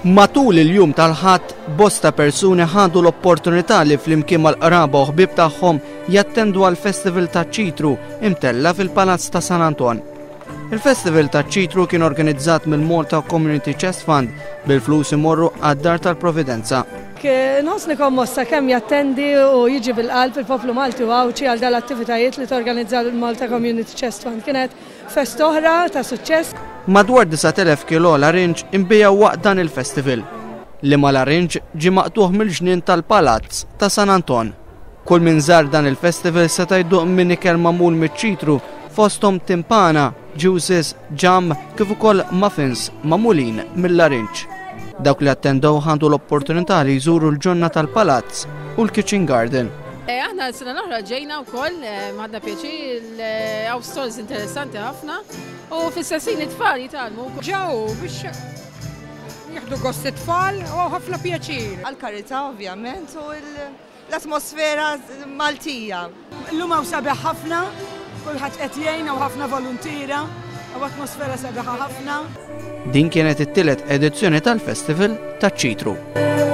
Matul il-jum tal-ħadd, bosta persuni ħadu l-opportunità li flimkien mal-qraba u ħbib tagħhom jattendu għal festival ta' ċitru imtella fil-Palazz ta' San Anton. Il-Festival ta' ċitru kien organizzat mill-Malta Community Chest Fund bil-flus imorru għad-Dar tal-Providenza. Nħossni kommossa kemm jattendi u jiġi bil-qalb il-poplu Malti u għawċi għal dal-attivitajiet li torganizzaw il-Malta Community Chest Fund. Kienet fest oħra ta' suċċess. Madwar 9,000 kilo larinġ imbijaw waqt dan il-festival. Li ma larinġ ġi maqtuħ mill-ġnien tal-Palazz ta' San Anton. Kull min żar dan il-festival seta' jduq minn ikel magħmul miċ-ċitru fosthom timpana, juices, ġam kif ukoll muffins magħmulin mill-larinġ. Dawk li attendew ħandu l-opportunità li jżuru l-ġonna tal-Palazz u l-Kitchen Garden. Aħna s-sena l-oħra ġejna wkoll m'għandna pjaċir hawn stalls interessanti ħafna u fis-sessin it-tfal jitalmu. Ġew biex jieħdu gost it-tfal u ħafna pjaċir. Għall-karità ovvjament u l-atmosfera Maltija. Illum hawn sabiħ ħafna, kulħadd qed jgħinna u ħafna volontira u atmosfera sabiħa ħafna. Din kienet it-tielet edizzjoni tal-Festival taċ-Ċitru.